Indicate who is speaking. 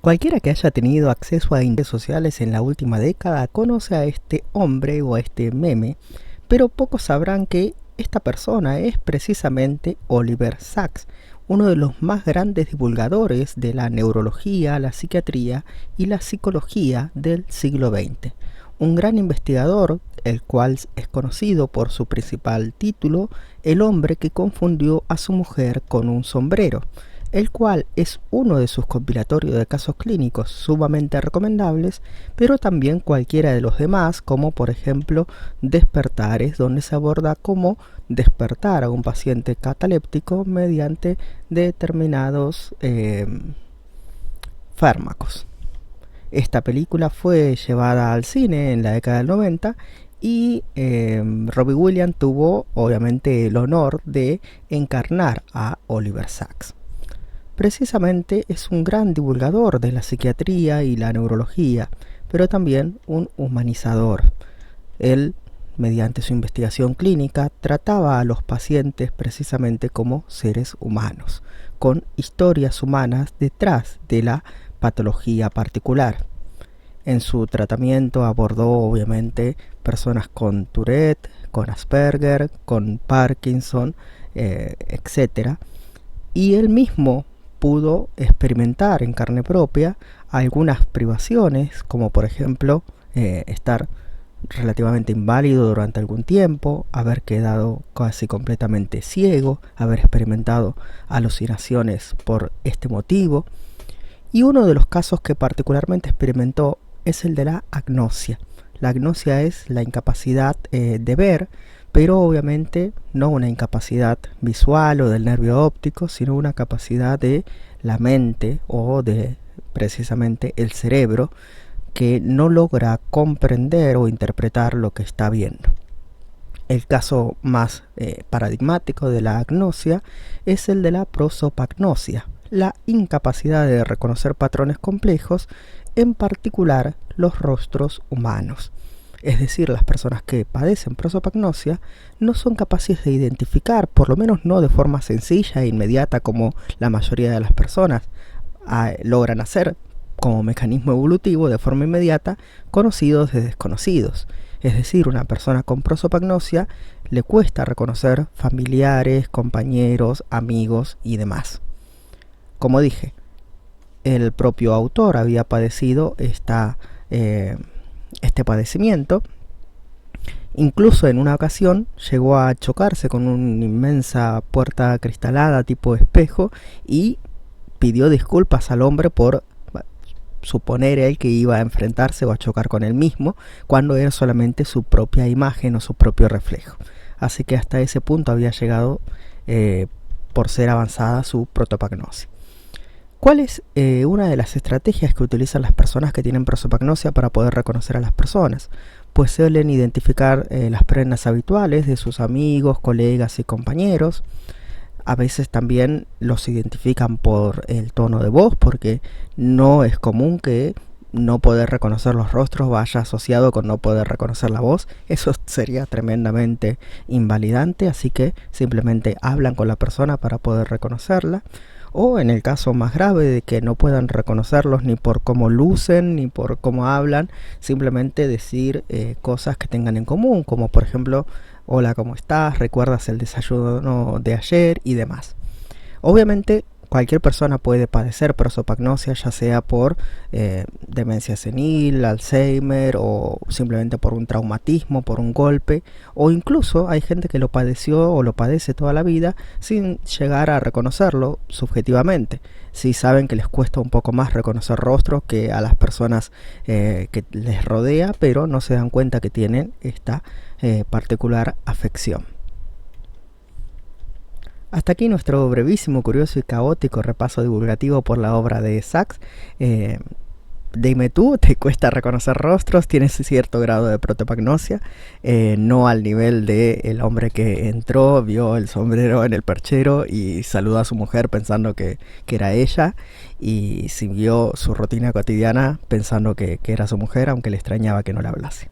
Speaker 1: Cualquiera que haya tenido acceso a redes sociales en la última década conoce a este hombre o a este meme, pero pocos sabrán que esta persona es precisamente Oliver Sacks, uno de los más grandes divulgadores de la neurología, la psiquiatría y la psicología del siglo XX. Un gran investigador, el cual es conocido por su principal título, El hombre que confundió a su mujer con un sombrero, el cual es uno de sus compilatorios de casos clínicos sumamente recomendables, pero también cualquiera de los demás, como por ejemplo Despertares, donde se aborda cómo despertar a un paciente cataléptico mediante determinados fármacos. Esta película fue llevada al cine en la década del 90 y Robbie Williams tuvo obviamente el honor de encarnar a Oliver Sacks. Precisamente es un gran divulgador de la psiquiatría y la neurología, pero también un humanizador. Él, mediante su investigación clínica, trataba a los pacientes precisamente como seres humanos, con historias humanas detrás de la patología particular. En su tratamiento abordó obviamente personas con Tourette, con Asperger, con Parkinson, etc. Y él mismo pudo experimentar en carne propia algunas privaciones, como por ejemplo estar relativamente inválido durante algún tiempo, haber quedado casi completamente ciego, haber experimentado alucinaciones por este motivo. Y uno de los casos que particularmente experimentó es el de la agnosia. La agnosia es la incapacidad de ver, pero obviamente no una incapacidad visual o del nervio óptico, sino una capacidad de la mente o de precisamente el cerebro que no logra comprender o interpretar lo que está viendo. El caso más paradigmático de la agnosia es el de la prosopagnosia, la incapacidad de reconocer patrones complejos, en particular los rostros humanos. Es decir, las personas que padecen prosopagnosia no son capaces de identificar, por lo menos no de forma sencilla e inmediata como la mayoría de las personas logran hacer como mecanismo evolutivo de forma inmediata, conocidos de desconocidos. Es decir, una persona con prosopagnosia le cuesta reconocer familiares, compañeros, amigos y demás. Como dije, el propio autor había padecido este padecimiento. Incluso en una ocasión llegó a chocarse con una inmensa puerta cristalada tipo espejo y pidió disculpas al hombre por suponer él que iba a enfrentarse o a chocar con él mismo, cuando era solamente su propia imagen o su propio reflejo. Así que hasta ese punto había llegado por ser avanzada su prosopagnosia. ¿Cuál es una de las estrategias que utilizan las personas que tienen prosopagnosia para poder reconocer a las personas? Pues suelen identificar las prendas habituales de sus amigos, colegas y compañeros. A veces también los identifican por el tono de voz, porque no es común que no poder reconocer los rostros vaya asociado con no poder reconocer la voz. Eso sería tremendamente invalidante, así que simplemente hablan con la persona para poder reconocerla. O en el caso más grave de que no puedan reconocerlos ni por cómo lucen ni por cómo hablan, simplemente decir cosas que tengan en común, como por ejemplo, hola, ¿cómo estás? ¿Recuerdas el desayuno de ayer? Y demás. Obviamente cualquier persona puede padecer prosopagnosia, ya sea por demencia senil, Alzheimer o simplemente por un traumatismo, por un golpe, o incluso hay gente que lo padeció o lo padece toda la vida sin llegar a reconocerlo subjetivamente. Sí saben que les cuesta un poco más reconocer rostros que a las personas que les rodea, pero no se dan cuenta que tienen esta particular afección. Hasta aquí nuestro brevísimo, curioso y caótico repaso divulgativo por la obra de Sacks. Dime tú, ¿te cuesta reconocer rostros? ¿Tienes cierto grado de prosopagnosia? No al nivel de el hombre que entró, vio el sombrero en el perchero y saludó a su mujer pensando que era ella, y siguió su rutina cotidiana pensando que era su mujer, aunque le extrañaba que no le hablase.